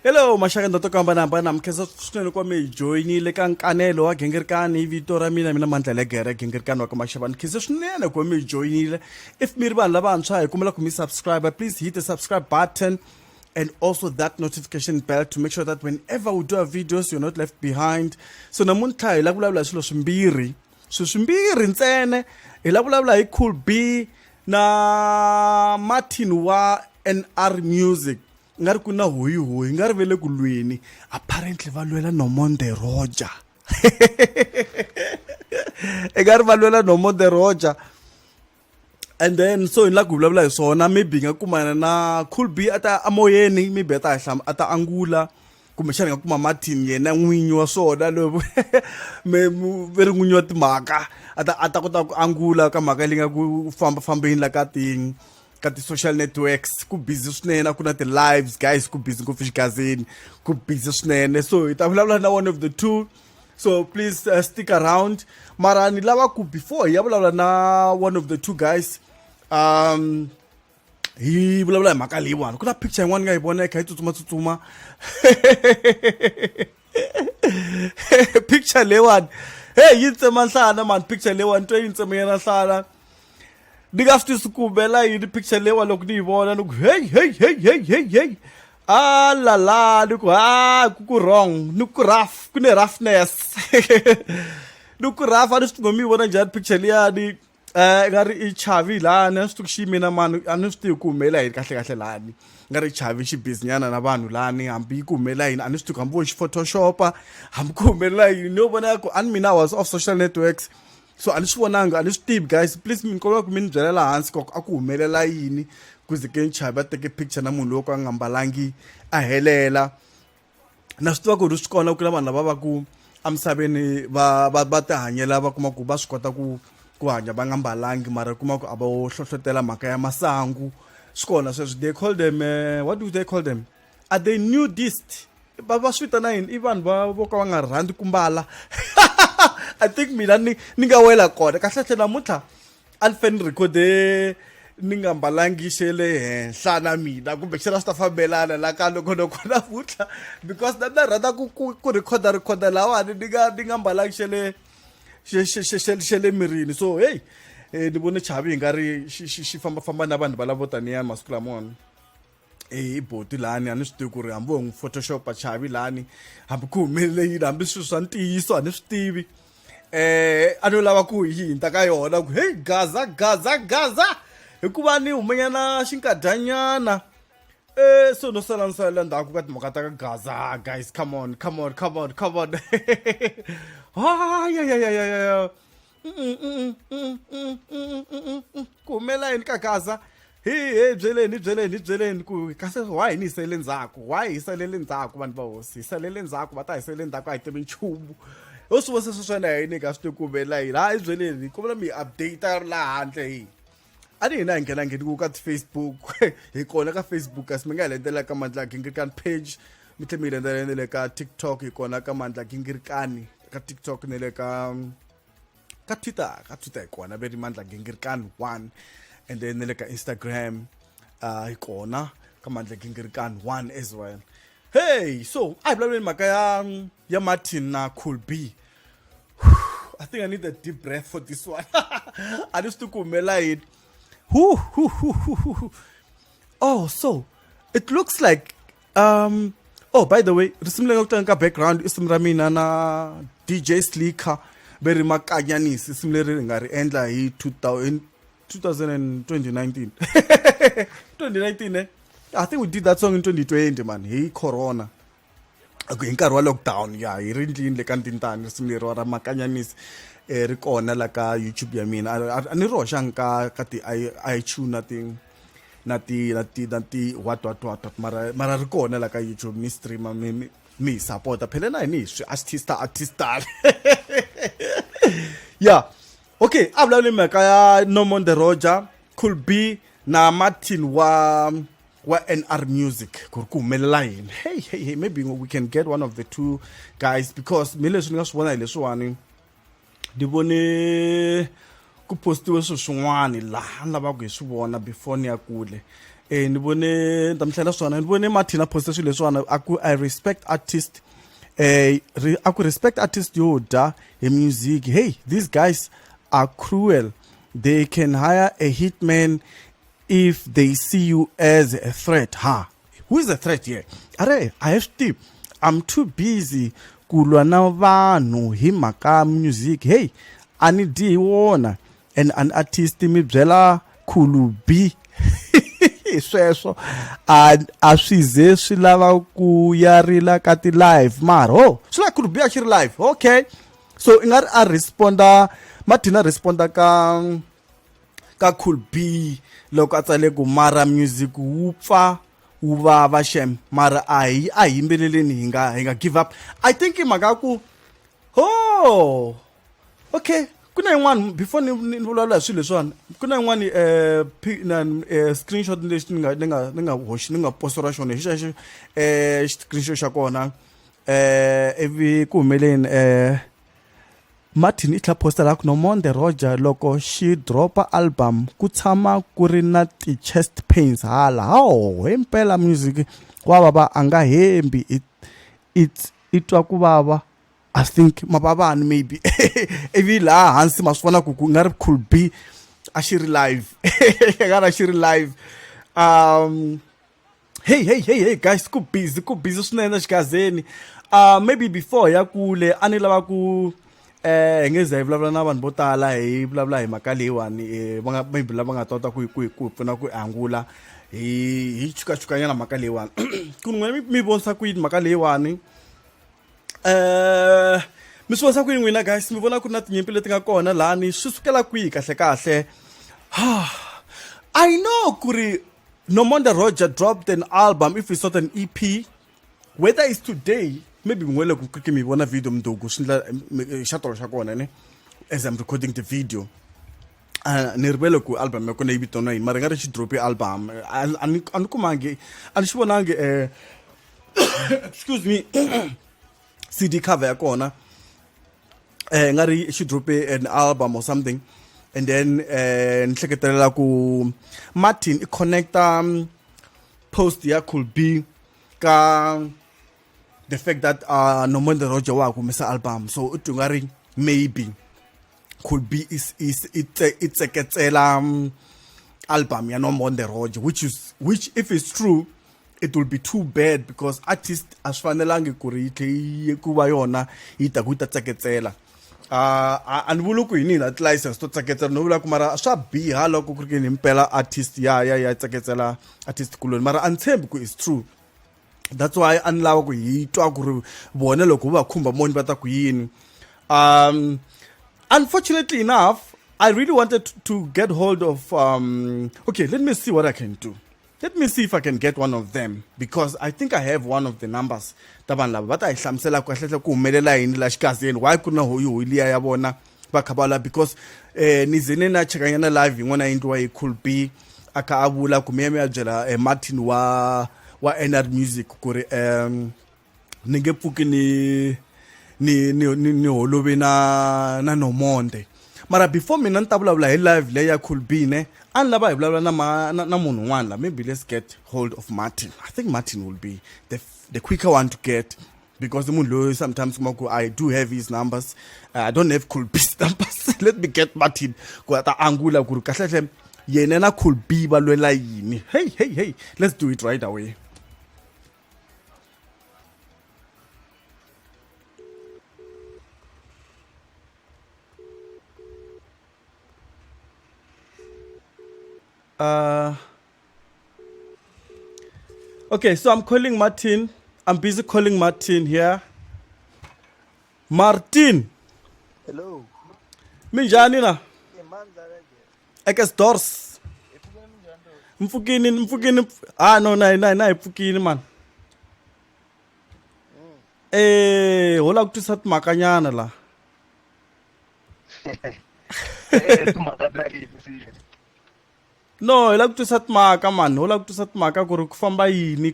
Hello, mashaka ndoto kamba namba namkeza swinene kwa me joinile ka Nkanelo wa Gingirikani vito ra mina Mandla legere Gingirikani wa ka Mashava nkhize swinene kwa me joinile. If mi ri vanhu lavantshwa hi kumela ku mi subscribe, please hit the subscribe button and also that notification bell to make sure that whenever we do our videos you're not left behind. So namuntlha hi la vulavula swilo swimbirhi ntsene, hi la vulavula hi Cool B na Martin wa NR Music. Ngari kuna hoyi ngari vele ku lweni, apparently va lwela Nomonde Roger. Ngari va lwela Nomonde Roger. And then so in la ku vulavula hi swona, maybe nga kumana na Cool B ata amoyeni, maybe ata angula kumbe xana nga kuma Martin yena n'winyi wa swona lovo veri n'winyi wa timhaka ata kota ku angula ka mhaka leyi nga ku fambeni la ka ti-social networks. Ku busy swinene, ku na ti-lives guys, ku busy ngopfu xigazini, ku busy swinene. So hi ta vulavula na one of the two, so please stick around. Mara ni lava ku before hi ya vulavula na one of the two guys, hi vulavula hi mhaka leyiwani. Ku na picture yin'wana nga yi vona yi kha yi tsutsuma picture leyiwani, hey yi tsema nhlana man, picture leyiwani twa yi tsemenyana nhlana. Ni nga swi tisi ku humelela yini picture leyiwa loko ni yi vona ni ku hey la ni ku ku wrong, ni ku rough, ku ne roughness. Ni ku rough, a ni swi tivi mi yi vona njhani picture liyani. Nga ri i CHAVI lani, a ni swi tivi ku xiyimina mani, a ni swi tivi ku humelela yini kahle lani. Nga ri CHAVI xi busynyana na vanhu lani, hambi ku humelela yini a ni swi tivi ku hambi vo xi photoshopa, hambi ku humelela yini. Ni yo vona ku a ni mina I was off social networks, so a ni swi vonanga, a ni swi tivi guys. Please mi kombela ku mi ni byelela hansi ku a ku humelela yini ku ze ke CHAVI a teke picture na munhu loko a nga mbalangi a helela. Na swi tiva ku ri swi kona ku na vanhu lava va ku emisaveni va ti hanyela, va kuma ku va swi kota ku hanya va nga mbalangi, mara kuma ku a va hlohlotela mhaka ya masangu. Swi kona sweswo. They call them what do they call them? Are they nudist? Va swi vitana yini? I vanhu vo ka va nga rhandzi ku mbala. I think mina ni nga wela kona kahle namuntlha a ni fanele rekhode ni nga mbalangi xele henhla na mina, kumbe xana swi ta fambelana la ka loko namuntlha, because na rhandza ku rikhoda lawani ni nga mbalangi xele mirini. So hey, ni vone CHAVI hi nga ri xi famba na vanhu valavo taniyani masiku lamawani. I boti lani, a ni swi tivi ku ri hambi ho n'wi photoshopa CHAVI lani, hambi ku humelele yini, hambi swilo swa ntiyiso a ni swi tivi. A no lava ku hinta ka yona ku hey gaza hikuva ni humenyana xinkadyanyana. So no sala ndzhaku ka timhaka ta ka gaza. Guys, come on. Ya ku humela yini ka gaza. Hey byeleni ku kasi why ni sele ndzhaku, why hi salele ndzhaku vanhu va hosi, hi salele ndzhaku, va ta hi salele ndzhaku a hi tivi nchumu. Swi vose sweswena yini ka swi tivi ku humelela yini. Hi byeleni, kombela mi update laha handle hi. A ni hina hi ngheni ka ti-Facebook hi kona ka Facebook, kasi mi nga hi landzelela ka Mandla Gingirikani page, mi tlhela mi hi landzelela na le ka TikTok, hi kona ka Mandla Gingirikani ka TikTok, na le ka Twitter hi kona ve ri Mandla Gingirikani 1, and then na le ka Instagram hi kona ka Mandla Gingirikani 1 as well. Hey, so a hi vulavuleni mhaka ya Martin na Cool B. I think I need a deep breath for this one. I just took humelela. Oh, so it looks like oh, by the way, risimle ka background isim ra mina na DJ Slicker very makanyanisi, isimle nga ri endla hi 2019. 2019 I think we did that song in 2020 man, hi corona. Hi nkarhi wa lockdown, ya hi ri ndlini le ka ntintani, risimu leri ra makanyanisi ri kona la ka YouTube ya mina. A ni roxanga ka ti iTunes na ti what mara ri kona la ka YouTube, mi streama mi support phela na ni swi artista. Yeah, okay, a vulavuli mhaka ya Nomonde Roger, Cool B na Martin wa NR Music ku ri ku humelela yini. Hey, maybe we can get one of the two guys, because mi leswi ni nga swi vona hi leswiwani, ni vone ku postiwe swilo swin'wana laha ni lavaka hi swi vona before ni ya kule. ni vone ta mi hlela swona ni vone Martin a posta swilo leswiwana I respect artist aku respect artist yo dya hi music. Hey, these guys are cruel. They can hire a hitman if they see you as a threat. Who is a threat here? I have to. I'm too busy kulwa na vanhu hi mhaka music. Hey, ani di wona and an artist mi byela khulu B sweswo a swi ze swi lava ku yarila ka ti live mara swi la khulu B a xi ri live. Okay, so ingari a responda Martin a responda ka cool B loko a tsale ku mara music wu pfa wu vava shem mara a yimbeleleni hi nga give up. I think i mhaka ku okay kuna yin'wana before ni vulavula hi swilo leswiwani kuna yin'wana screenshot lexi ni nga postora xona hi xexo screenshot xa kona ivi ku humeleni Martin i tlha posta la ku Nomonde Roger loko xi dropa album ku tshama ku ri na ti-chest pains hala himpela music wa baba a nga hembi i twa ku vava. I think mababani maybe ivi laha hansi ma swi vona ku nga ri cool B a xi ri live a xi ri live. Hey guys ku busy swinene xikazeni. Maybe before ya kule a ni lava ku hi nge ze hi vulavula na vanhu vo tala hi vulavula hi mhaka leyiwani maybe lava nga tota ku pfuna ku angula hi chukachukanyana mhaka leyiwani ku n'wina mi vonisa ku yini mhaka leyiwani. Mi swi vonisa ku yini n'wina guys, mi vona ku ri na tinyimpi leti nga kona lani swi sukela kwihi kahle I know ku ri Nomonde Roger dropped an album, if it's not an EP, whether it's today maybe ngwele ku ke mi vona video mndugu swi ndla xatolo xa kona ne as I'm recording the video. Ni rivele ku album ya kona yi vitana yini mara nga ri xi drop album a ni kumangi a ni xi vonangi excuse me CD cover ya kona nga ri xi drop an album or something. And then ni hleketelela ku Martin I connecta post ya could be ka the fact that Nomonde Roger wa kumisa album, so utungari maybe could be it's a ketela album ya Nomonde Roger, which if it's true it will be too bad because artist asfanelangi kuri kuba yona ita ku tseketsela and vulu ku yini that license to tseketsela no vula ku mara swa biha loko ku ri impela artist ya tseketsela artist kuloni mara antshembi ku is true. That's why anlava ku hitwa ku ri vona loko va khumba moni va ta ku yini. Unfortunately enough, I really wanted to get hold of okay, let me see what I can do. Let me see if I can get one of them because I think I have one of the numbers taban lava bata ihlamsela ku hlehla ku humelela yini la xikazeni why ku na hoyi liya ya vona va khabala because ni zene na chekanyana live yin'wana yindwa yi could be aka avula ku me ya byela Martin wa NR Music ku ri ni nge pfuki ni holove na Nomonde mara before mina ni ta vulavula hi live leya could be ne a ni lava hi vulavula na munhu un'wana la maybe let's get hold of Martin. I think Martin will be the quicker one to get because the munhu loyi sometimes I do have his numbers. I don't have could be numbers. Let me get Martin ku ata angula ku ri kahle yena na could be va lwela yini. Hey let's do it right away. Okay, so I'm calling Martin. I'm busy calling Martin here. Martin. Hello. Minjani na? Mandla. Ekes doors. Mfukini. No, na mfukini man. Hola kutusat makanyana la. No, hola kutusat maka man. Hola kutusat maka ku ri ku famba yini.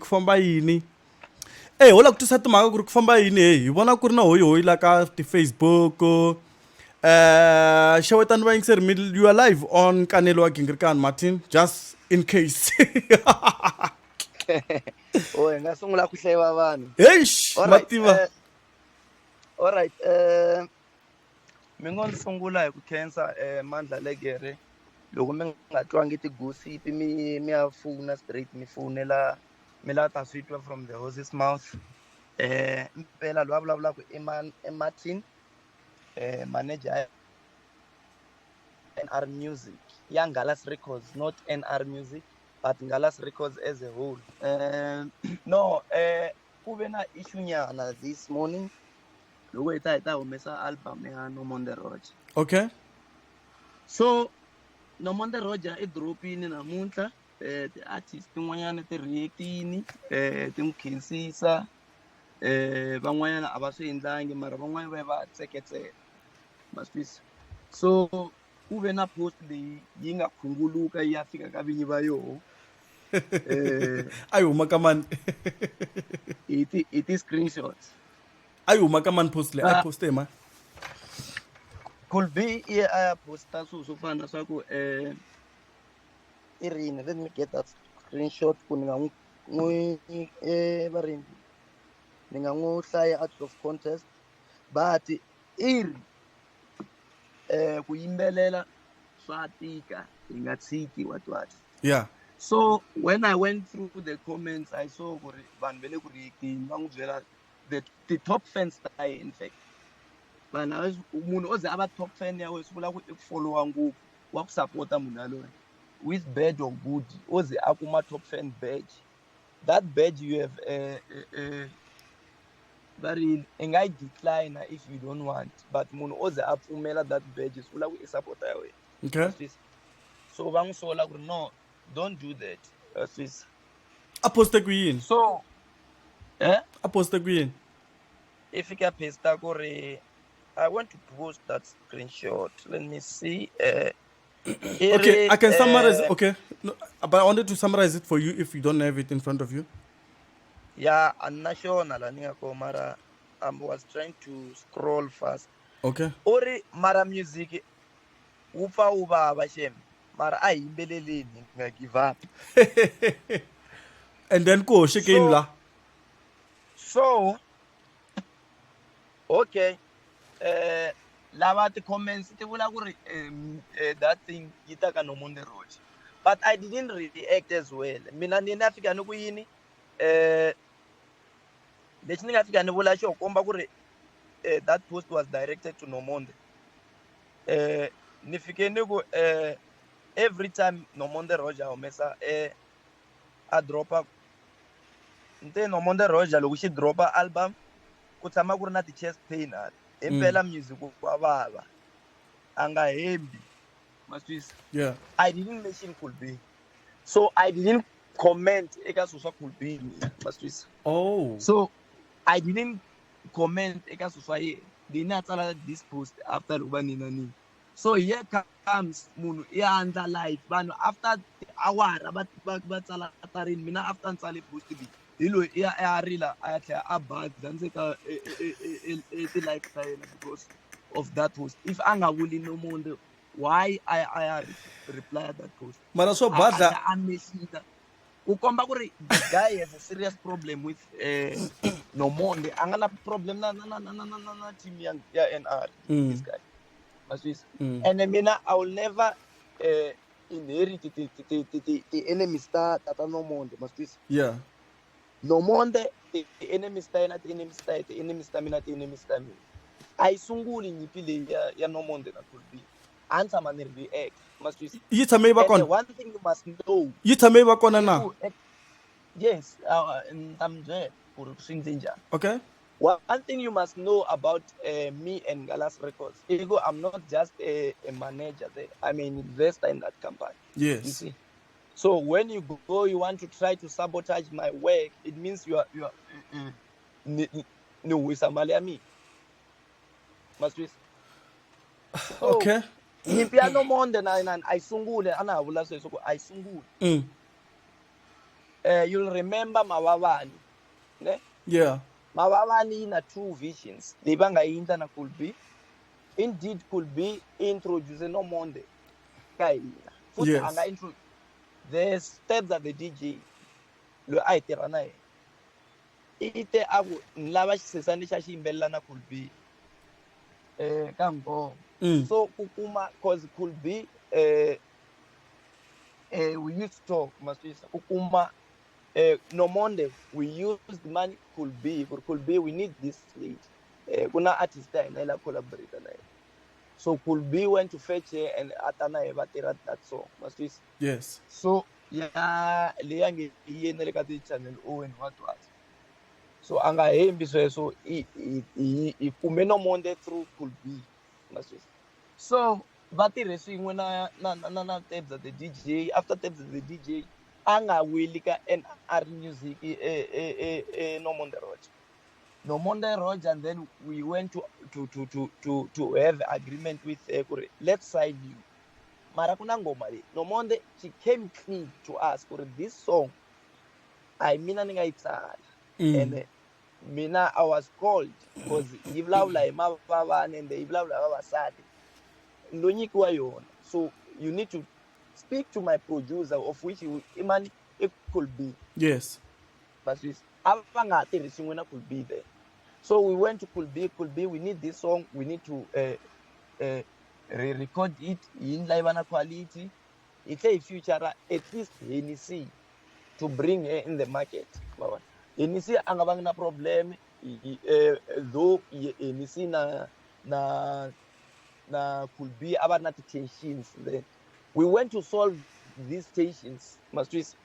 Hola kutusat maka ku ri ku famba yini. Hi vona ku ri na hoyi la ka ti Facebook. Shawetan Wang said, you are live on Nkanelo Gingirikani, Martin, just in case. Oh, ngasungula kuhleba vanhu. Eish, Mativa. All right. Mina ngisungula hi ku khensa Mandla legere. Loko mi nga twangi ti-gossip mi ya fona straight mi fonela mi la ta swi twa from the horse's mouth. Impela lo vulavulaka i Martin manager NR Music. Ya Ngalas Records, not NR Music, but Ngalas Records as a whole. No, kube na issue nyana this morning. Loko hi ta humesa album ya Nomonde Roger. Okay. So Nomonde Roger I dropini namuntlha. Ti-artist tin'wanyana ti reactini ti n'wi khensisa van'wanyana a va swi endlangi mara van'wanyana va tseketsela ma swi twisisa. So ku ve na post leyi yi nga khunguluka yi ya fika ka vinyi va yoho Ayi huma ka mani? hi ti-screenshots. Ayi huma ka mani post leyi? Ayi poste ma? Could be a posta swo fana na swa ku i rini, let me get that screenshot ku ni nga n'wi va rini ni nga n'wi hlaya out of contest but i ri ku yimbelela swa tika hi nga tshiki what. Yeah. So when I went through the comments, I saw vanhu va le ku reactini va n'wi byela the top fans ta ye in fact vanhu munhu o ze a va top fan ya wena swi vula ku i ku followa ngopfu wa ku sapota munhu yaloye with badge or good o ze a kuma top fan badge. That badge you have very i nga yi decline if you don't want, but munhu o ze a pfumela that badge swi vula ku i sapota ya wena. Okay. So va n'wi sola ku ri no, don't do that. A poste ku yini? So A poste ku yini? if you can paste I want to post that screenshot. Let me see. Okay, I can summarize. Okay, no, but I wanted to summarize it for you if you don't have it in front of you. Yeah, I'm not sure. Mara, I was trying to scroll fast. Okay. Ori mara music. Ufa uba bashem. Mara I imbeleleni nga give up. And then go shake in la. So okay. Lava the comments that thing yitaka Nomonde Roger. But I didn't react as well. Mina nina fika no kuyini lexi ni nga fika ni vula xo komba ku ri that post was directed to Nomonde. Ni fike ni ku every time Nomonde Roger humesa a dropa nte Nomonde Roger loko xi dropa album ku tshama ku ri na ti-chest pain impela music wa vava a nga hembi ma swisa. Yeah. I didn't mention Cool B, so I didn't comment eka swilo swa Cool B ma swisa. Oh. So I didn't comment eka swilo swa yena then a tsala this post after loko va nini. So here comes munhu i handla live vanhu after awara va tsala tarini mina after ni tsale post leyi hi loyi i ya a rila a ya tlhela a badza ndzi ka ti-like ta yena because of that post. If a nga vuli Nomonde, why I reply that post? Mara so badla a messita ku komba ku ri the guy has a serious problem with Nomonde. A nga na problem na team ya NR this guy. And I mean I will never inherit the enemy star that Nomonde must be. Yeah. Nomonde the enemy star na the enemy star the enemy star mina the enemy star mina. Ayisunguli nyimpi leyi ya Nomonde na Cool B. Answer man react must be. Yi tshame ba kona. One thing you must know. Yi tshame ba kona na. Yes, I'm there for njani. Okay. One thing you must know about me and Ngalas Records, Ego, I'm not just a manager there. I'm an investor in that company. Yes. You see. So when you go, you want to try to sabotage my work. It means you are no with Somalia me. Must be. Okay. Nyimpi no more than I sungule ana vula so I sungule. You'll remember Mawawani. Ne? Yeah. Mawawani na two visions. Libanga inta na Cool B. indeed could be introducing no Monday. Kaina. Futhi anga Yes. introduce the steps that the DJ lo a tirha na yena. Ite aku lava xisesani xa xiyimbelelana could be ka ngoma. Mm. So kukuma cause could be we used to talk maswisa kukuma no Monday we used money could be we need this lady. Kuna artist ya hina la collaborate na yena. So could be went to fetch her and atana eva tirha that song maswisa. Yes. So ya leya nge yena le ka ti channel Owen what was. So anga hembi sweswo i kume no Monday through could be maswisa. So va tirhe swin'we na tapes at the DJ after tapes at the DJ a nga weli ka NR music no Monday Roger. No Monday Roger and then we went to have agreement with kuri let's sign you. Mara kuna ngoma le no Monday she came clean to us kuri this song I mina ni nga yi tsala and mina I was called because yi vulavula hi mavavani and yi vulavula hi vavasati ndo nyikiwa yona so you need to speak to my producer of which imani it could be Yes. but ava nga tirhisi n'we na could be there so we went to could be we need this song we need to re-record it yi endla yi va na quality yi tlhe hi future at least Hennessy to bring her in the market Hennessy a nga vangi na problem though Hennessy na could be about not tensions then we went to solve these tensions maswisa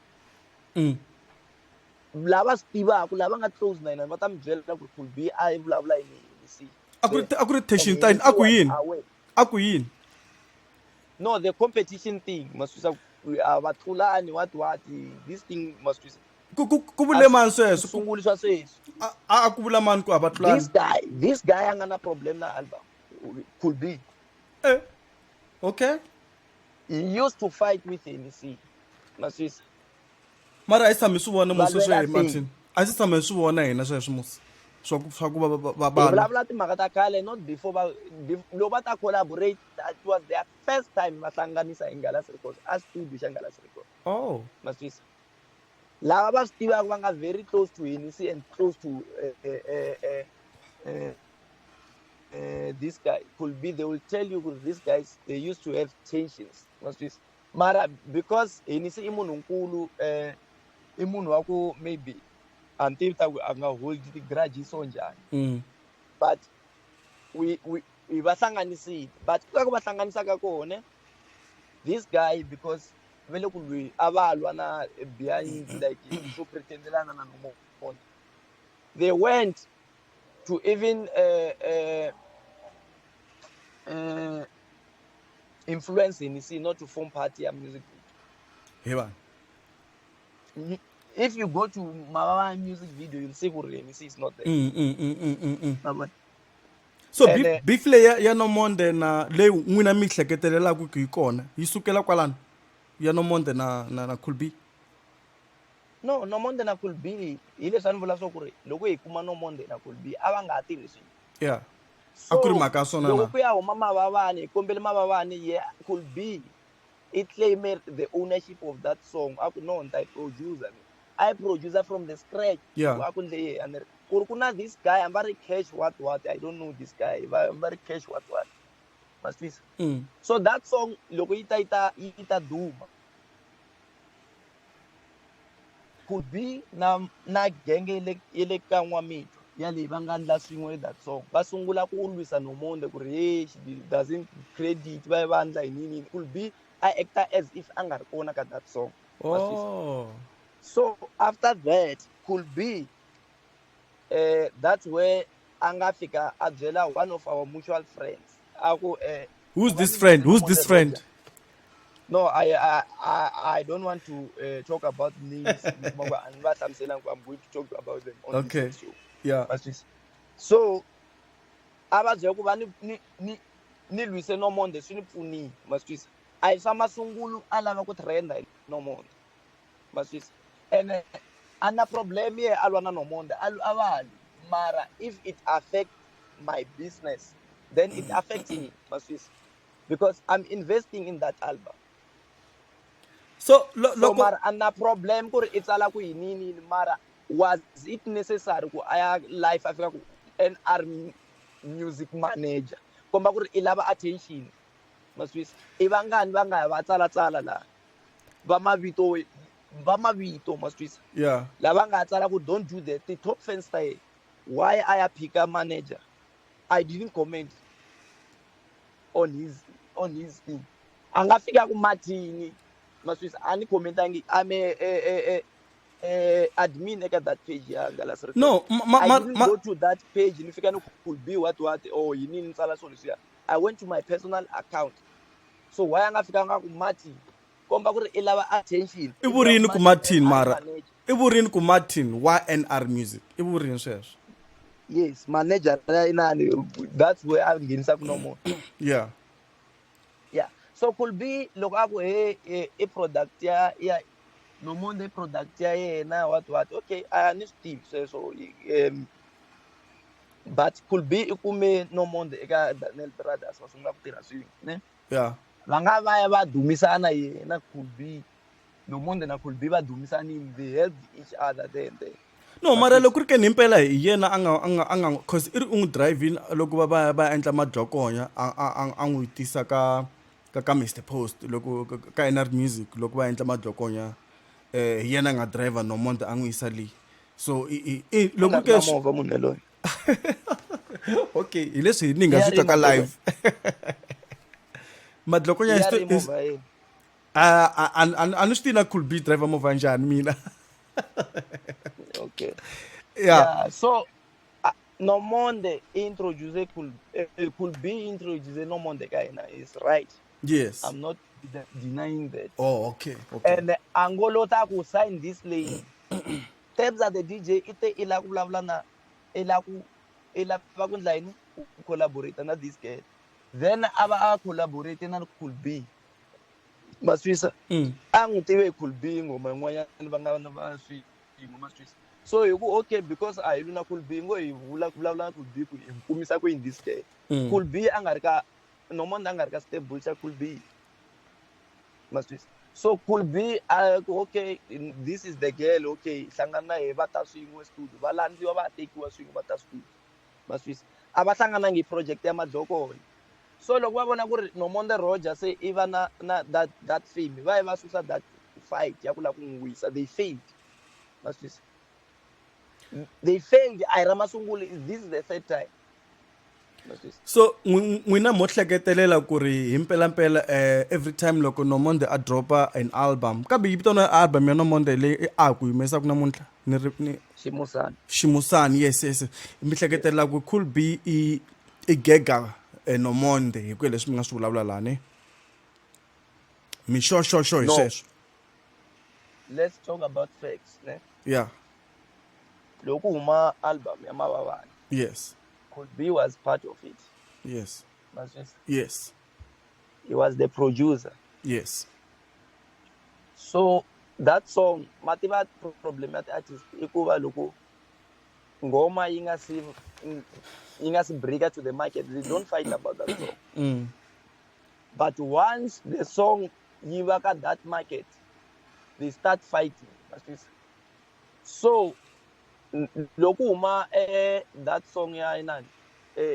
lava swi tivaka lava nga close na yena va ta mi byela ku could be a yi vulavula yini Hennessy Aku ri tension tani aku yini? Aku yini? no the competition thing maswisa vatlulani what this thing maswisa Ku vule mani sweswo? sunguli swa sweswi A ku vula mani ku a va tlulani? this guy a nga na problem na album could be Okay. he used to fight with Hennessy maswisa Mara a yi tshami swi vona musi sweswo Martin. Valwela A swi tshami swi vona hina sweswo musi. Swa ku va hi bana. vulavula timhaka ta khale not before loko va ta collaborate that was their first time va hlanganisa hi Ngalas Records a studio xa Ngalas Records Oh. maswisa lava va swi tivaka va nga very close to Hennessy and close to this guy could be they will tell you these guys they used to have tensions maswisa mara because Hennessy i munhu nkulu i munhu wa ku maybe until ta a nga hold the grudge so njhani but we va hlanganisile but ku va hlanganisaka kona this guy because vele ku lwi a va lwa na behind like swo pretendelana na nomo they went to even influence Hennessy not to form party ya music Hewa. if you go to Mama music video you'll see Hennessy is not there So beef leya ya no Monday na leyi n'wina mi hleketelelaku ku yi kona yi sukela kwalani ya no Monday na could be no Monday na could be hi leswi a ni vula swa ku ri loko hi kuma no Monday na could be a va nga ha tirhi swin'we yeah a ku ri mhaka ya swona loko na ku ya huma mavavani hi kombele mavavani yeah could be it claimed the ownership of that song a ku no I producer from the scratch yeah a ku ndle and ku ri ku na this guy ambari cash what I don't know this guy ambari cash what maswisa so that song loko yi ta duma could be na genge ye le ka N'wamitwa ya leyi va nga ndla swin'we that song va sungula ku lwisa no Monday ku ri hey she doesn't credit va ndla hi nini could be a actor as if a nga ri kona ka that song so after that could be that's where a nga fika a byela one of our mutual friends a ku who's this friend no I don't want to talk about names I'm going to talk about them on this show yeah so a va byela ku va ni lwise no Monday swi ni pfunile maswisa a hi swa masungulo a lava ku trenda hi no Monday maswisa and a na problem a lwa na no Monday a va mara if it affect my business then it affects me, because I'm investing in that album. So So loko mara anna problem ku ri i tsala ku yini mara was it necessary ku aya life afika ku NR music manager komba ku ri i lava attention maswisa i vangani va nga va tsala la va mavito maswisa yeah. lava nga tsala ku don't do that the top fans ta yena why aya phika manager I didn't comment on his thing a nga fika ku Martin maswisa a ni commentangi admin eka that page ya Ngalas Record. No, I didn't go to that page nifika no could be what oh yini nitsala so lesiya. I went to my personal account. So why anga fika nga ku Martin komba ku ri i lava attention i vula ku ivurini ku Martin Martin NR mara manager. ivurini ku Martin wa NR music ivurini sweswo. Yes, manager inani that's where I'm getting ku no more. Yeah. Yeah. So could be loko a ku he product ya no more the product ya yena what okay I understand so but could be ikume no monde eka Daniel Brothers wasungula ku tirha swin'we ne Yeah. va nga va ya va dumisana yena could be no monde na could be va dumisanini they helped each other there and there No, ma mara swi loko ri ke ni impela hi yena anga cause i ri u n'wi driving loko va endla majokonya a n'wi tisa ka Mr Post loko ka NR music loko va endla majokonya hi yena a nga driver nomonde a n'wi yisa le so i loko nga ri ri ke na movha munhu yaloye okay hi leswi ni i nga ya swi ri twa ka movha live i madlokonya ya ri movha yena a ni swi tivi na cool b driver movha njhani mina okay yeah. yeah so no monde introduce could be introduce no monde ka yena is right Yes. I'm not denying that. Oh, okay, okay. And Angolota could sign this lady. Terms at the DJ, ite ila kulavla na ila bakun line collaborate na this girl. Then aba collaborate na could be. Maswisa. Mm. Ang tiwe could be ngoma ngoya banga na ba swi ngoma Swiss. So you go okay because I do na could be ngo ivula kulavla could be ku kumisa ko in this girl. Mm. Could be angarika no man angarika step bulcha could be. Maswisa. So could be okay this is the girl okay hlangana he va ta swin'we studio va landziwa va tekiwa swin'we va ta studio maswisa a va hlangana ngi project ya madzokonya so loko va vona ku ri Nomonde Roger se i va na that fame va ye va susa that fight ya ku la ku n'wi wisa they failed maswisa they failed a hi ra masunguli this is the third time maswisa So n'wina mo hleketelela ku ri hi mpelampela every time loko Nomonde a dropa an album kambe yi vitana album ya Nomonde leyi a ku humesaku namuntlha ni Ximusana Ximusani yes mi hleketelela ku cool b i gega Nomonde hi ku leswi mi nga swi vulavula lani mi sure hi no sweswo let's talk about facts ne yeah loko huma album ya Mavavani yes Could be was part of it. yes Maswisa. yes He was the producer. yes So that song, mativa problem at artist, ikuva loko ngoma inga si break to the market. They don't fight about that song. mm. But once the song yivaka that market, they start fighting. Maswisa. So loko uma that song ya inani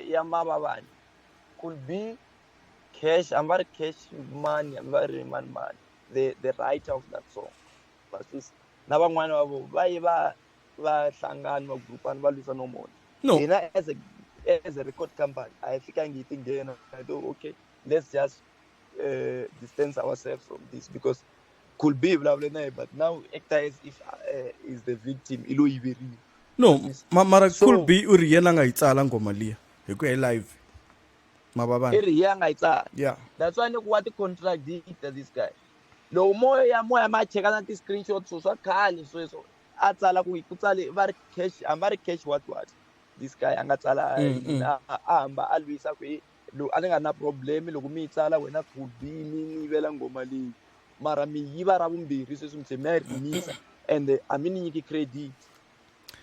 ya Mababani could be cash. I'm very cash money. I'm very man. The writer of that song. Maswisa. Na van'wana va vo va yi va hlangana va grupana va lwisa no more. no Yena as a record company, I think I'm getting there. I do okay. Let's just distance ourselves from this because could be blah blah blah. But now actor is the victim. Ilo iveri. no mara cool So b u ri yena nga yi tsala ngoma liya hi ku ya live Mavavani iri young yeah that's why what contradict this guy. Loko moya ma cheka na ti screenshots swa khale sweswo a tsala ku tsale va ri cash hamba ri cash what this guy anga tsala yini a hamba a lwisa ku loko a nga na problem loko mi tsala wena could be mi yivela ngoma leyi mara mi yiva ra vumbirhi sweswi mi tlhe mi ya remisa and a mi ni nyiki credit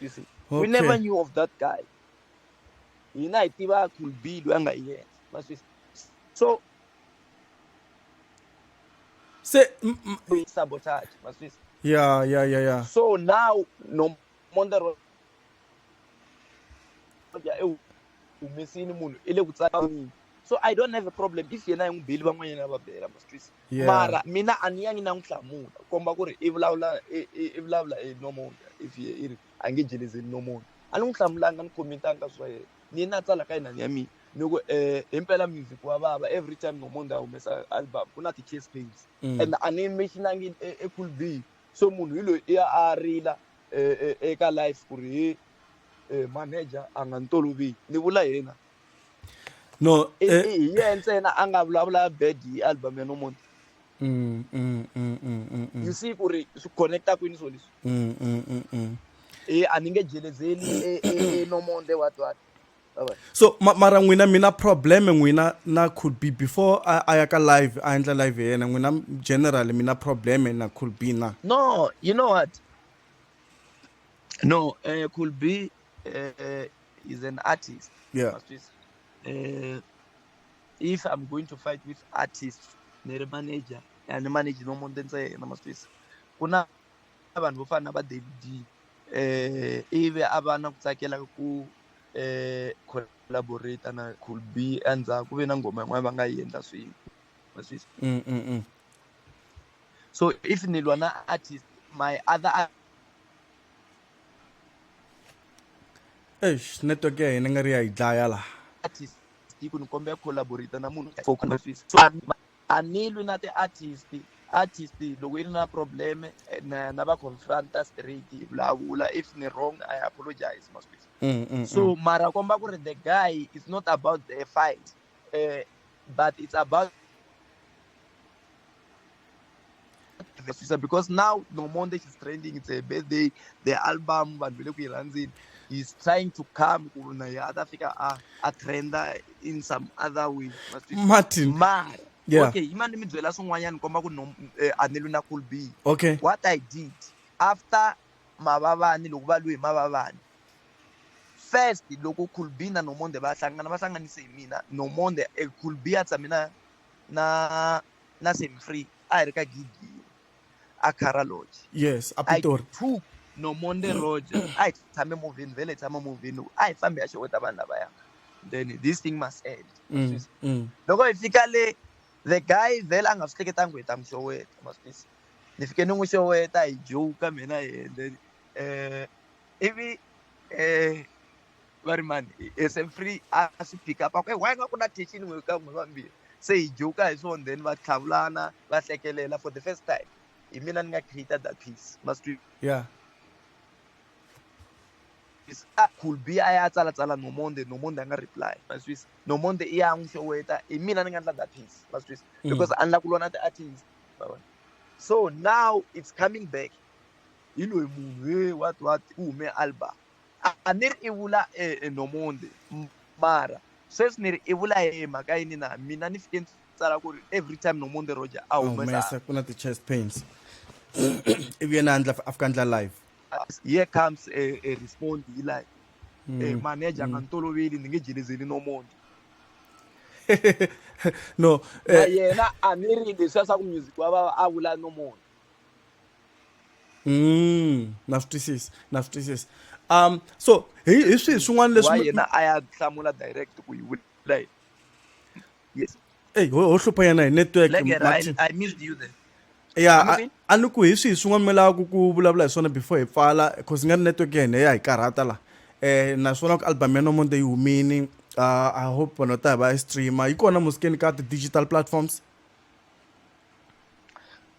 you see we never okay knew of that guy hina hi tiva Cool B loyi a nga yi endla ma swi so se sabotage ma swi yeah so now no Monde Roger humesini munhu i le ku tsakeleni so I don't have a problem if yena yi n'wi beli van'wanyana va bela ma swi mara mina a ni yangi na n'wi hlamula komba ku ri i vulavula no Monde if i ri a nge jelezeli no Monde a ni n'wi hlamulanga ni khomentanga ka swa yena ni na tsala ka inani ya mina ni ku himpela music wa bava every time no Monde a humesa album ku na ti-chase pains and a ni mentionangi e Cool B so munhu hi loyi i ya a rila eka life ku ri manager a nga ntoloveli ni vula yena no hi yena ntsena a nga vulavula bad hi album ya no Monde you see ku ri swi connecta kwini swo leswi a ni nge jelezeli no Monde what so mara n'wina mina problem n'wina na Could Be before a ya ka live a endla live hi yena n'wina general mina problem na Could Be na no you know what no Cool B is an artist yeah if I'm going to fight with artists neri manager and manage no Monde ntsena ma swi ku na vanhu vo fana na va David ivi a va na ku tsakela ku collaborate na Cool B endzhaku ku ve na ngoma yin'wana va nga yi endla swin'we ma swi so if ni lwa na artist my other network ya hina nga ri ya hi dlaya laha artist ku ni kombela collaborate na munhu for ma swi so a ni lwi na artist loko yi ri na problem na va confronta straight hi vulavula if ni wrong I apologize ma swi so mara komba ku ri the guy is not about the fight but it's about because now no Monde is trending it's a birthday the album vanhu le ku yi rhandzini he's trying to come ku na ya ta fika a trenda in some other way Martin mara yeah okay imani mi byela swin'wanyana komba ku a ni lwi na Cool B okay what I did after mavavani loko va lwi hi mavavani first loko Cool B na no Monde va hlanganise hi mina no Monde Cool B a tshame na Semi Free a hi ri ka gigi a Cara Lodge yes a I Pitori took no Monde Roger a hi tshame movini vele tshama movini a hi fambi ya xeweta vanhu lavaya then this thing must end loko hi fika le the guy vele a nga swi hleketangi ku hi ta n'wi xeweta ma swi ni fike ni n'wi xeweta hi joke mina then ivi va ri mani Semi Free a swi pick up a ku why nga ku na tension n'we ka n'we vambirhi se hi joke hi swona then va tlhavulana va hlekelela for the first time hi mina ni nga created that piece ma swi yeah Cool B a ya tsala no Monde a nga reply ma swi no Monde i ya n'wi xeweta hi mina ni nga endla that piece ma swi because a ni la ku lwa na ti-artist so now it's coming back hi loyi munhu what u hume album a ni ri i vula no Monde mara sweswi ni ri i vula hi mhaka yini na mina ni fike ni tsala ku ri every time no Monde Roger a humesa ku na ti-chest pains ivi yena a fika endla live here comes a respond hi like manager nga ntoloveli ni nge jelezeli no Monde no na yena a ni ri leswiya swa ku music wa vava a vula no Monde na swi twisisa so hi swihi swin'wana wa leswi yena a ya hlamula direct ku yi vula yes ho hlupha yena hi network like I missed you there yeah a ni ku hi swihi swin'wana mi lavaka ku vulavula hi swona before hi pfala cause nga ri network ya hina ya hi karhata la naswona ku album ya no Monde yi humini I hope vanhu va ta hi va streamer yi kona musikeni ka ti-digital platforms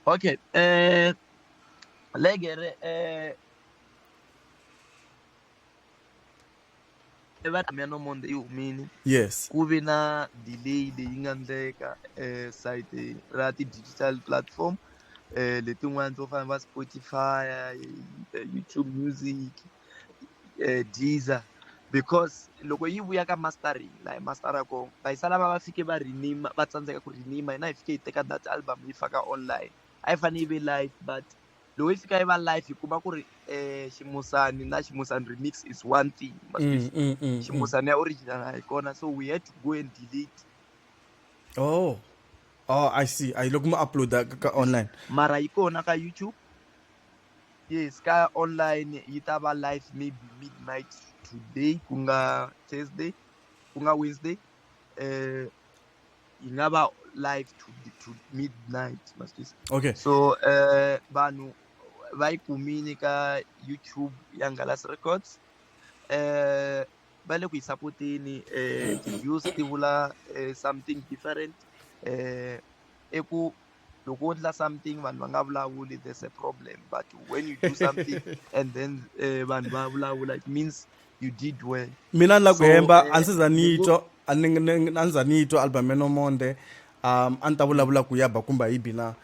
okay legere ya no Monde yi humini yes ku vi na delay leyi nga ndleka site ra ti-digital platform letin'wana to fana va Spotify YouTube Music Deezer because loko yi vuya ka mastering la hi mastera kona va yi sala va fike va rename va tsandzeka ku rename hina hi fike hi teka that album yi faka online a yi fanele yi ve live but loko yi fika yi va live hi kuma ku ri ximusani na ximusani remix is one thing ximusani ya original a yi kona, so we had to go and delete. Oh, I see. I look ma upload that online. Mara yi kona ka YouTube. Yes, ka online yi ta va live maybe midnight today ku nga Thursday, ku nga Wednesday. Yi nga va live to midnight, Okay. so vanhu va yi kumini ka YouTube ya Ngalasi Records. Va le ku yi sapoteni, ti-views ti vula something different. I ku loko wo endla something vanhu va nga vulavuli, there's a problem, but when you do something and then vanhu va vulavula, it means you did well. Mina ni la ku So, hemba a ndzi za ni twa a ndzi za ni twa album ya Nomonde, a ni ta vulavula ku ya ba kumbe a yi bi na,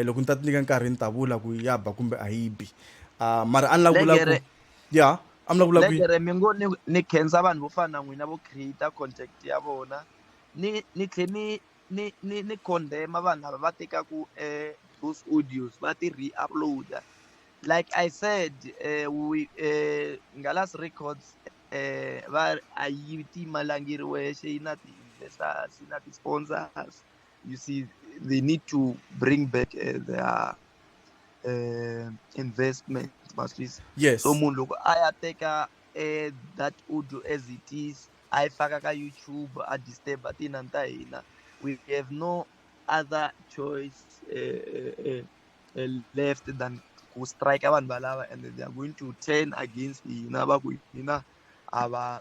loko ni ta nyika nkarhi ni ta vula ku ya ba kumbe a yi bi, mara a ni la ku vula ku ya a mi la ku vula ku legere mi ngo ni khensa vanhu vo fana na n'wina vo creator contact ya vona, ni tlhe ni condemn vanhu lava va tekaku those audios va ti re-uploada. Like I said, we Ngalasi Records va a yi tiyimalangi yi ri wexe, yi na ti-investors, yi na ti-sponsors. You see, they need to bring back their investment, yes. so munhu loko a ya teka that audio as it is a yi faka ka YouTube a disturba tinani ta hina, we have no other choice left than ku strike vanhu valava, and they are going to turn against hina va ku hina ava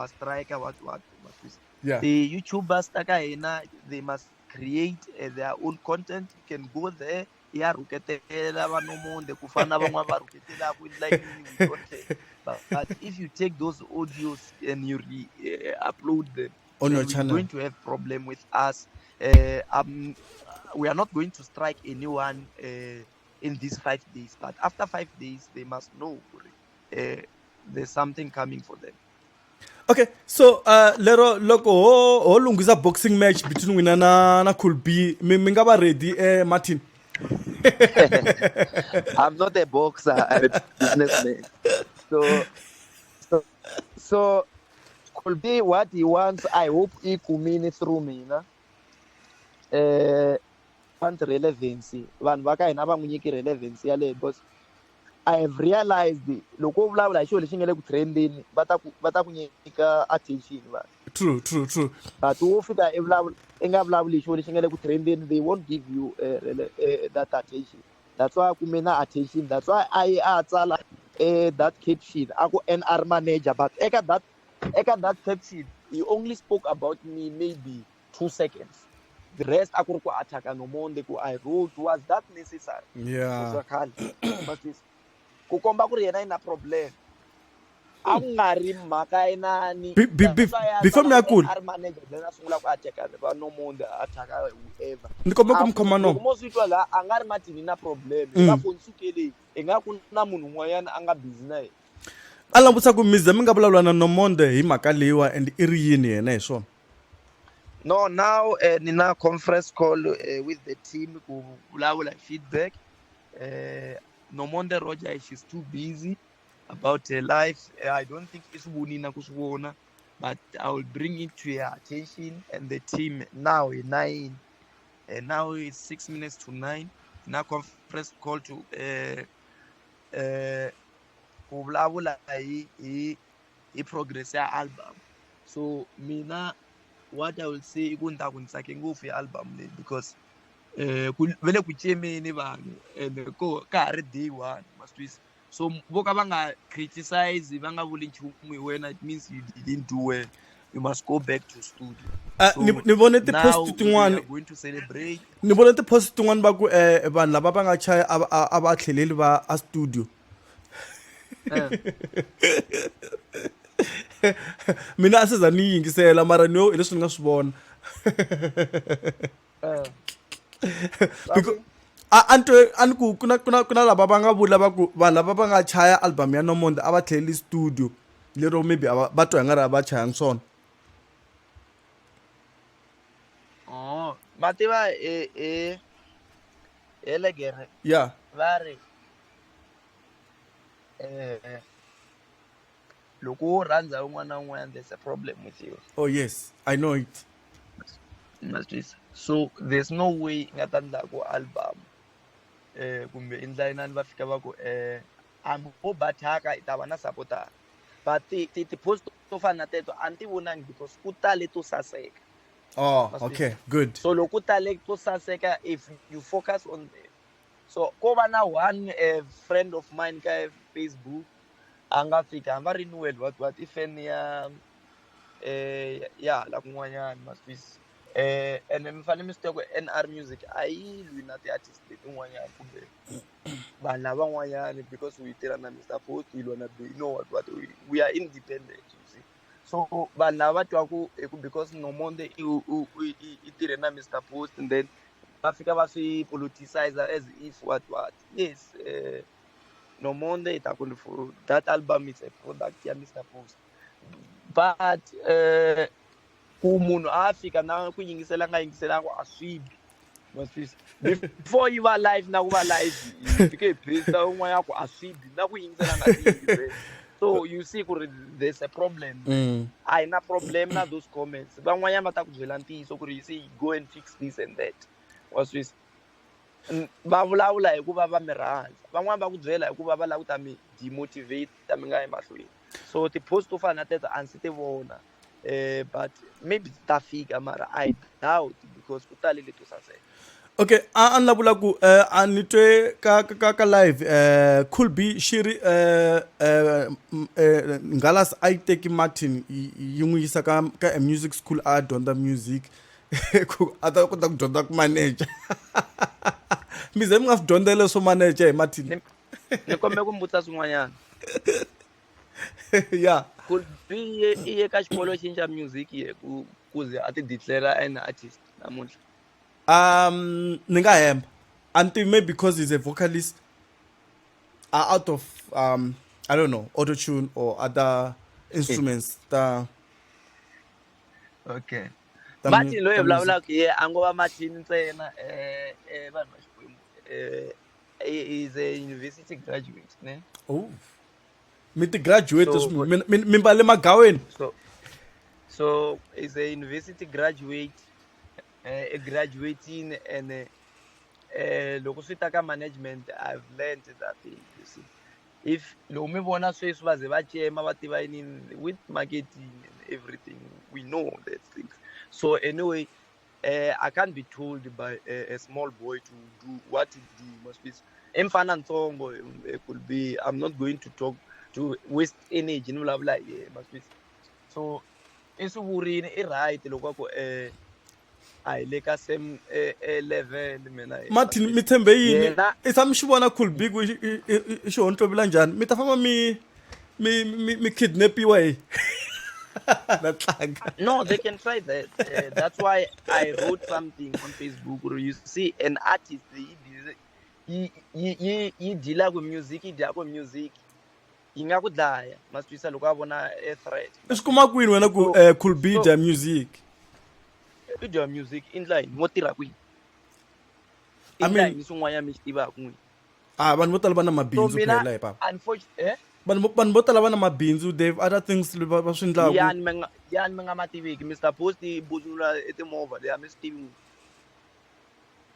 strike what. Yeah. The YouTubers ta ka hina, they must create their own content. You can go there, ya ruketela va Nomonde ku fana na van'wana va ruketelaku, like we don't care. But if you take those audios and you upload them On your then we're channel. going to have problem with us. We are not going to strike anyone in these 5 days, but after 5 days they must know there's something coming for them. Okay, so lero loko ho lunghisa boxing match between wina na Cool B, mi nga va ready Martin? I'm not a boxer, I'm a businessman. So could be what he wants. I hope he kumini through me, want relevancy. Vanhu va ka hina va n'wi nyiki relevancy yaleyo, because I have realized loko u vulavula hi xilo lexi nga le ku trendeni va ta ku nyika attention vanhu. True. But wo fika i nga vulavuli hi xilo lexi nga le ku trendeni, they won't give you that attention. That's why kume na attention. That's why a tsala that caption a ku NR manager, but eka that caption he only spoke about me maybe 2 seconds. The rest a ku ri ku attack Nomonde, ku I wrote, was that necessary? Yeah. Ku komba ku ri yena ina problem a ku nga ri mhaka inani. Before me Cool, NR manager then a sungula ku attack va Nomonde, attack whoever. ni komba ku mi khoma Loko no. mo swi twa la a nga ri Martin na problem, hi nga foni sukeli hi nga ku na munhu un'wanyana a nga busy na yena. A langutisa ku mi ze mi nga vulavula na Nomonde hi mhaka leyiwa and i ri yini yena hi swona? No, now nina conference call with the team ku vulavula feedback. Nomonde Roger, she's too busy about her life. I don't think it's na ku swi vona, but I will bring it to your attention and the team now at 9. Now it's 6 minutes to 9. Now conference call to ku vulavula hi progress ya album. So mina what I will say i ku ni ta ku ni tsake ngopfu hi album leyi, because ve le ku cemeni vanhu and ka ha ri day 1 masitwisa. So vo ka va nga criticize, va nga vuli nchumu hi wena, it means you didn't do well, you must go back to studio. So Ni vone ti now post we are tin'wani, going to celebrate. ni vone ti post tin'wani va ku vanhu lava va nga chaya a va tlheleli va a studio. Mina a se za ni yingisela mara ni yo hi leswi ni nga swi vona. A ni ku ku na lava va nga vula va ku vanhu lava va nga chaya album ya Nomonde a va tlheleli studio lero maybe va twa hi nga ri a va chayanga swona. Ma tiva elegere Yeah. vari loko wo rhandza un'wana na un'wana, there's a problem with you. Oh yes, I know it. So there's no way nga ta ndla ku album kumbe i ndla inani va fika va ku hambi vo bathaka i ta va na supportara, but ti-post to fana na teto a ni ti vonangi because ku tale to saseka. Oh, okay, good. So loko ku tale to saseka, if you focus on them. So ko va na one friend of mine ka Facebook a nga fika a va renewal what i fan ya la kun'wanyana masitwisi ene mi fanele mi swi tiva ku NR Music a yi lwi na ti-artist letin'wanyana kumbe vanhu lavan'wanyani because we tirha na Mr Post, we lwa na you know what we are independent, you see. So vanhu lava va twaku because Nomonde i tirhe na Mr Post and then va fika va swi politicize as if what yes Nomonde i ta ku for that album is a product ya Mr Post, but ku munhu a fika na ku yingisela nga yingiselangu a swi bi before yi va live na ku va live yi fike hi phista un'wana ku a swi bi na ku yingisela nga ti yingisela. So you see ku ri there's a problem. A hi na problem na those comments, van'wanyana va ta ku byela ntiyiso ku ri you see go and fix this and that, wa swisi va vulavula hikuva va mi rhandza, van'wani va ku byela hikuva va lava ku ta mi demotivate ta mi nga yi mahlweni. So ti-post to fana na teto a ndzi ti vona but maybe ta fika mara I doubt because ku tale leto saseka. Okay, a ni lavula ku a ni twe ka live Cool B xi ri Ngalas a yi teki Martin yi n'wi yisa ka a music school a dyondza music ku a ta kota ku dyondza ku manager. Mi ze mi nga swi dyondzele swo manager hi Martin. Ni kombela ku mi vutisa swin'wanyana. Yeah. Cool B i ye ka xikolo xi xa music ye ku ze a ti declare an artist namuntlha. Ni nga hemba until maybe because he's a vocalist out of I don't know, auto tune or other instruments Okay. Martin loyi vulavulaka ye a ngo va Martin ntsena vanhu va Xikwembu is a university graduate ne. Oh, mi ti graduate mi mbale magaweni. So is a university graduate graduating and loko swi ta ka management I've learned that thing, you see. If loko mi vona sweswi va ze va cema va tiva yini with marketing and everything, we know that things. So anyway I can't be told by a small boy to do what he do. Must be emfana ntsongo could be. I'm not going to talk to waste energy no blah blah yeah, must be. So isuburini I right loko ku I le ka same level mina Martin mi tshembe yini i tshama xi vona Cool B ku xi hontlovela njhani mi ta famba mi kidnapiwa hi na tlanga. No, they can try that. That's why I wrote something on Facebook where you see an artist yi deala with music, yi dya ku music yi nga ku dlaya must twisa loko a vona a threat. I swi kuma kwini wena ku Cool B dya music? I dya music in line mo tirha kwihi? I mean swin'wanyana mi xi tivaka n'wini. Vanhu vo tala va na mabindzu phela hi papa. Unfortunately vanhu vo tala va na mabindzu, they have other things va swi endlaku. yani mi nga ma tiveki Mr Post i buzula timovha leyi a mi swi tivi n'wini.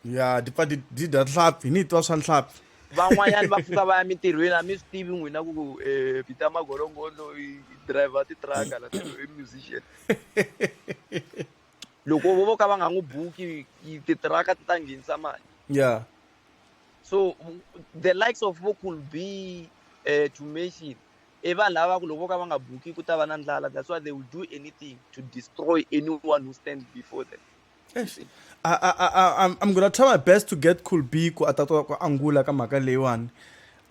Ya di pfa di dya nhlampfi, ni twa swa nhlampfi. Van'wanyana va pfuka va ya mintirhweni a mi swi tivi n'wina ku Peter Magolongondo i driver titiraka la i musician. Loko vo ka va nga n'wi buki titiraka ti ta nghenisa mali. Yeah. So the likes of Cool B to mention vanhu lava ku loko vo ka va nga buki ku ta va na ndlala, that's why they will do anything to destroy anyone who stands before them. I'm gonna try my best to get Cool B ku atatwa ku angula ka mhaka leyiwani.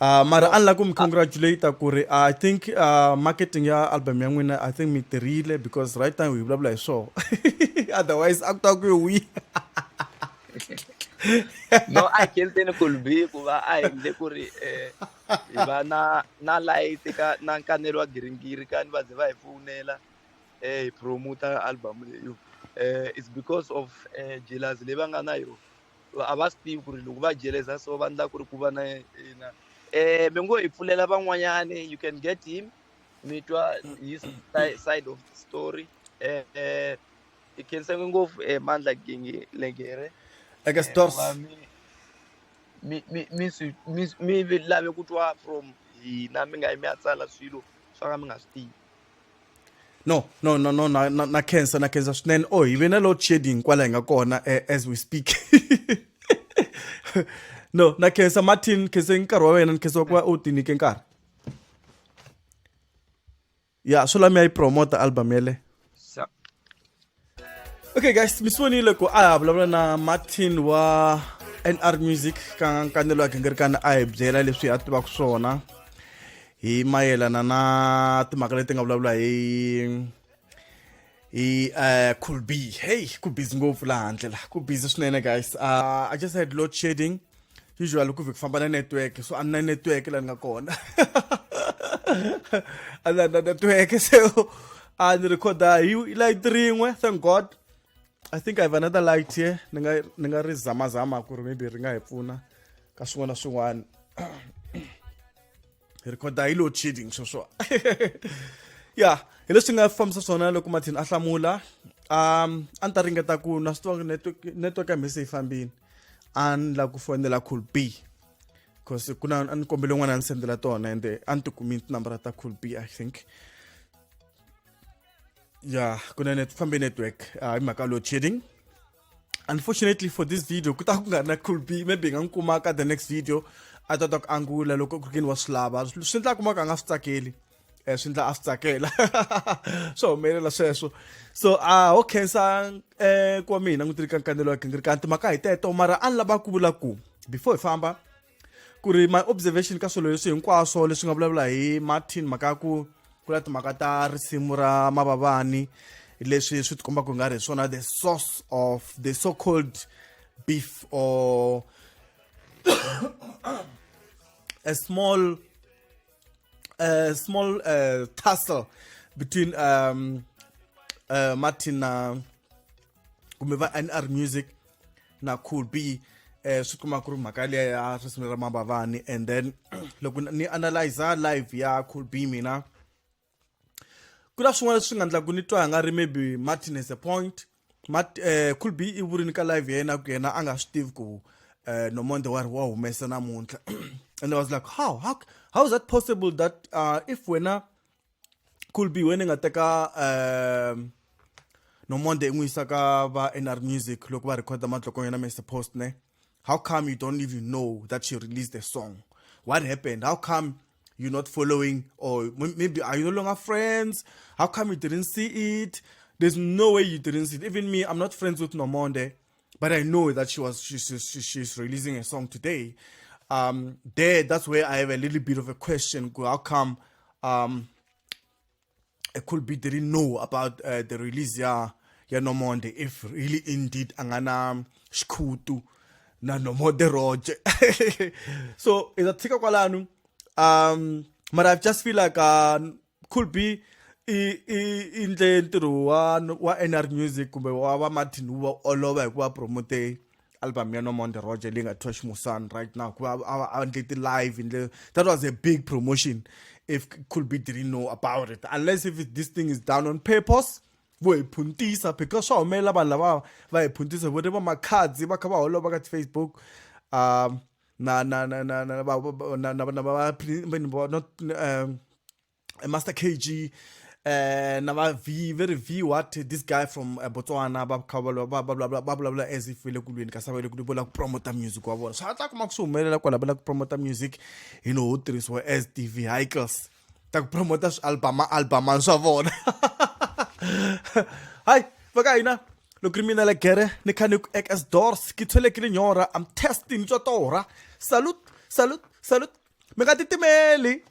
Mara a ni la ku mi congratulate ku ri I think marketing ya album ya n'wina I think mi tirhile because right now we vulavula hi swona. Otherwise a ku ta ku wi. No, I can't say Cool B ku va a endle ku ri hi va na light ka na Nkanelo wa Gingirikani va ze va hi pfunela hi promoter album leyo. It's because of jealousy leyi va nga na yona. a va swi tivi ku ri loko va jeleza so va endla ku ri ku va na yena mi ngo hi pfulela van'wanyani you can get him mi twa his side of the story hi khenseke ngopfu Mandla Gingirikani Eka ku va stores. mi lave ku twa from hina mi nga yi mi ya tsala swilo swa ka mi nga swi tivi. No, na cancer swinene. Oh, hi ve na load shedding kwala hi nga kona as we speak. No, na cancer Martin, khensa nkarhi wa wena, khensa ku va u ti nyike nkarhi. Yeah, swo lami ya yi promote album yele. So, Okay guys, mi swonile ku a vulavula na Martin wa NR Music ka Nkanelo wa Gingirikani a hi byela leswi a tivaka swona hi mayelana na timhaka leti nga vulavula hi cool B. Hey, cool busy ngopfu laha handle la. Ku busy swinene guys. I just had load shedding. Usually ku famba na network, so na network la nga kona. Ana na network so ni recorda hi light rin'we, thank God. I think I have another light here. Ni nga ri zama ku ri maybe ri nga hi pfuna ka swin'wana swin'wana. Recorda hi load shedding so. Yeah, hi leswi nga fambisa swona loko Martin a hlamula. A ni ta ringeta ku na swi tiva network ya mese yi fambini. A ni la ku fonela Cool B. Because kuna ni kombele n'wana ni sendela tona ende a ni ti kumi tinambara ta Cool B, I think. Yeah, kuna fambe network hi mhaka load shedding. Unfortunately for this video, ku ta ku nga na Cool B, maybe nga nkuma ka the next video a ta ku angula loko ku ri wa swilava. Swi endla ku ma ka nga swi tsakeli. Swi endla a swi tsakela. So humelela sweswo. So okay sa ku mina n'wi tirika Nkanelo wa Gingirikani timhaka hi teto, mara a ni lava ku vula ku before hi famba ku ri my observation ka swilo leswi hinkwaswo leswi nga vulavula hi Martin mhaka ku kula timhaka ta risimu ra Mavavani leswi swi tikomba ku nga ri swona the source of the so-called beef or a small tussle between Martin na kumeva NR Music na Cool B swi kuma ku ri mhaka leya ya risimu ra Mavavani, and then loko ni analyze live ya Cool B mina ku na swin'wana leswi nga endla ku ni twa nga ri maybe Martin has a point. Cool B I vurini ka live yena ku yena a nga swi tivi ku Nomonde wa humesa namuntlha. And I was like, how is that possible that if wena Cool B wena nga teka Nomonde n'wi yisa ka va NR Music loko va recorda matloko yena Mr Post ne, how come you don't even know that she released the song? What happened? How come you're not following, or maybe are you no longer friends? How come you didn't see it? There's no way you didn't see it. Even me, I'm not friends with Nomonde, but I know that she's releasing a song today. That's where I have a little bit of a question. How come Cool B didn't know about the release ya Nomonde, if really indeed angana shkutu na Nomonde roje. So is a tika kwalanu. But I just feel like Cool B in the intro wa NR Music kumbe wa Martin wa all over ku promote album ya Nomonde roje linga Tosh Musan right now ku live in the, that was a big promotion. If Cool B didn't know about it, unless if this thing is done on purpose, we puntisa because so many abantu lava va puntisa whatever my cards ba kha all over Facebook not Master KG na very V what this guy from Botswana blah as if we kulweni ka sa ku bola ku promote music wa bona. So atla ku makusumelela kwala bela ku promote music tirisiwa as the vehicles ta ku promote album swa vona. Hi baka ina lo criminal gere ni khani ku XS doors ki thole ke nyora I'm testing tso tora. Salute. Me ga titimeli